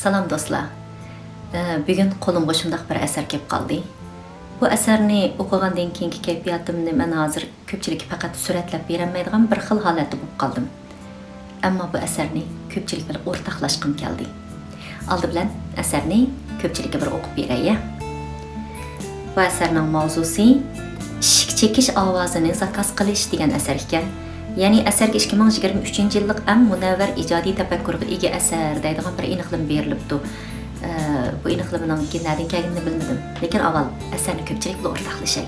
Salam do'stlar. Bugun qo'limga shundoq bir asar kelib qoldi. Bu asarni o'qigandan keyingi kayfiyatimni men hozir ko'pchilikka faqat suratlab berolmaydigan bir xil holatda bo'lib qoldim. Ammo bu asarni ko'pchilik bilan o'rtoqlashqim keldi. Oldi bilan asarni ko'pchilikka bir o'qib beray. Bu asarning mavzusi ishik chekish ovozini zakaz qilish degan asar ekan. Ya'ni asarga 2023-yillik eng munavvar ijodiy tafakkurga ega asar deydigan bir aniqlim berilibdi. Bu aniqlimning kimlardan kelganini bilmadim, lekin avval asarni ko'pchilik bilan o'rtoqlashay.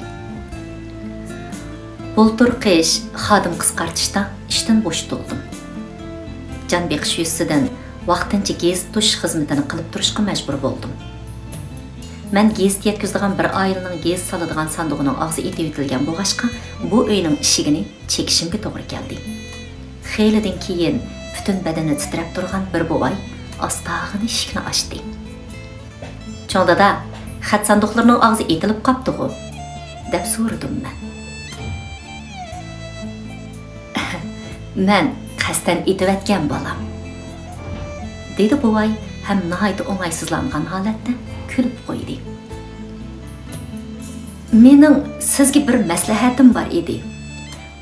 Bultur qish xodim qisqartishda ishdan bo'sh bo'ldim. Jon beqish yuzidan vaqtincha gazet tush xizmatini qilib turishga majbur bo'ldim. Men gazet yetkazadigan bir oilaning gazet soladigan sandig'ining og'zi etib etilgan bo'g'ashqa bu uyning eshigini chekishimga to'g'ri keldi. Xeylidan keyin butun badani titrab turgan bir bo'g'ay ostag'ini eshikni ochdi. "Cho'ng dada, xat sandiqlarining og'zi etilib qopti-ku?" deb so'radim men. "Men qasdan etib bolam", dedi bo'g'ay ham nihoyat o'ng'aysizlangan holatda kulib qo'ydi. "Mening sizga bir maslahatim bor edi.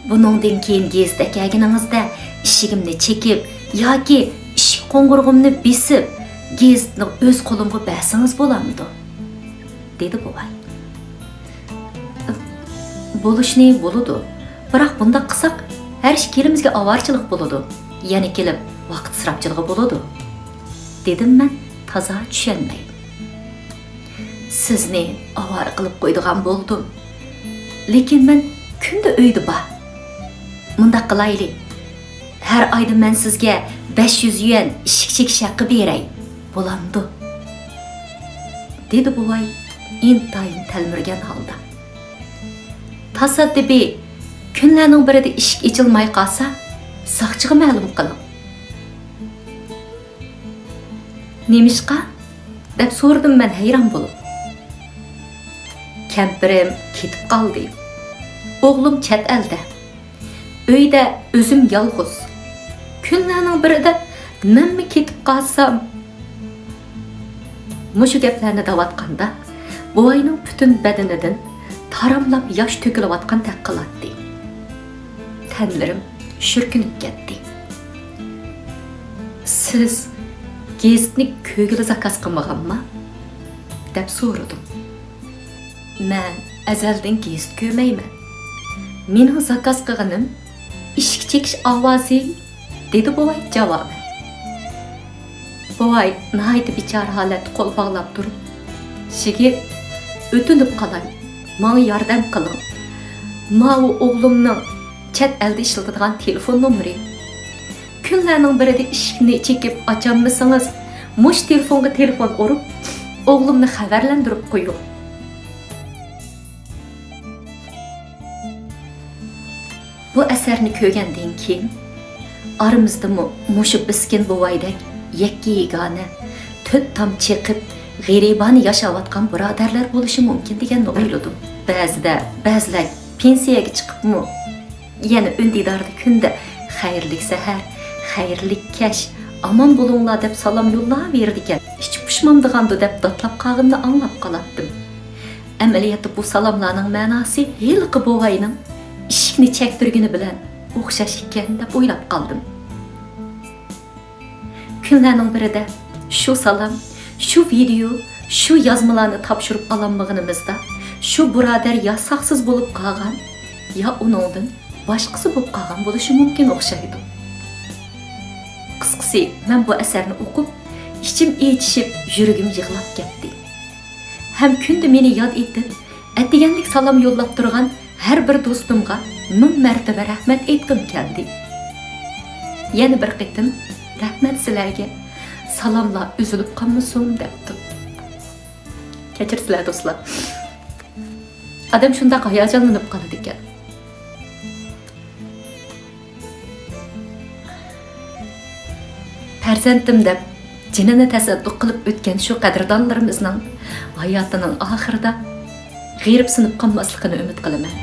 Buningdan keyin gazetda kelganingizda eshigimni chekib yoki eshik qo'ng'irog'imni besib, gazetni o'z qo'limga bersangiz bo'lamidi?" dedi bo'g'ay. "Bo'lishni bo'ladi. Biroq bunda qilsak, har ish kelimizga avorchilik bo'ladi. Yana kelib vaqt isrofchiligi bo'ladi", dedim men toza tushunmay. "Sizni avor qilib qo'ydigan bo'ldim. Lekin men kunda uyda bor. Mundaq qilaylik. Har oyda men sizga 500 yuan ishik chekish haqqi beray. Bo'lamdi?" dedi bo'g'ay intayin talmirgan holda. "Tasaddibi kunlarning birida ishik ochilmay qolsa, soqchiga ma'lum qiling." "Nemishqa?" deb so'radim men hayron bo'lib. "Kampirim ketib qoldi. O'g'lim chet elda. Uyda o'zim yolg'iz. Kunlarning birida menmi ketib qolsam?" Mushu gaplarni davatqanda bo'g'ayning butun badanidan taramlab yosh to'kilayotgan taqqilatdi. Tanlarim shurkinib ketdi. "Siz gazetni ko'gili zakaz qilmaganmi?" deb so'radim. "Men azaldan gazet ko'rmayman. Mening zakaz qilganim ishik chekish ovozi", dedi bo'g'ay javoban. Bo'g'ay nihoyat bechora holatda qo'l bog'lab turib, "Shigir, o'tinib qolay, menga yordam qiling. Ma'u o'g'limning chet elda ishlatadigan telefon nomeri. Kunlarning birida eshikni chekib ochammisangiz, mush telefonga telefon urib, o'g'limni xabarlantirib qo'ying." Bu asarni ko'rgandan keyin aramizda mushu biskin bo'g'aydek yakka yegona, to'rt tom cheqib, g'aribona yashayotgan birodarlar bo'lishi mumkin deganni o'yladim. Ba'zilar pensiyaga chiqibmi, yana undidarda kunda "Xayrli sahar, xayrli kash, omon bo'linglar" deb salom yo'llaverdi ekan. Hech pushmamdig'andi deb dotlab qolganini anglab qolatdim. Amaliyotda bu salomlarning ma'nosi hiliqi bo'g'ayning ishikni chektirgani bilan o'xshash ekan deb o'ylab qoldim. Kunlarning birida shu salom, shu video, shu yozmalarni topshirib ololmaganimizda shu birodar ya saqsiz bo'lib qolgan, ya uningdan boshqasi bo'lib qolgan bo'lishi mumkin o'xshaydi. Qisqasi, men bu asarni o'qib, ichim etishib, yuragim yig'lab ketdi. Ham kunda meni yod etib, atdiganlik salom yo'llab turgan har bir do'stimga ming martaba rahmat aytgim keldi. Yana bir qitim rahmat sizlarga. Salomlar uzilib qolmasin debdim. Kechirsizlar do'stlar. Adam shunday hayajonlanib qoladi ekan. Farzandim deb jinini tasadduq qilib o'tgan shu qadrdonlarimizning hayotining oxirida g'irib sinib qolmasligini umid qilaman.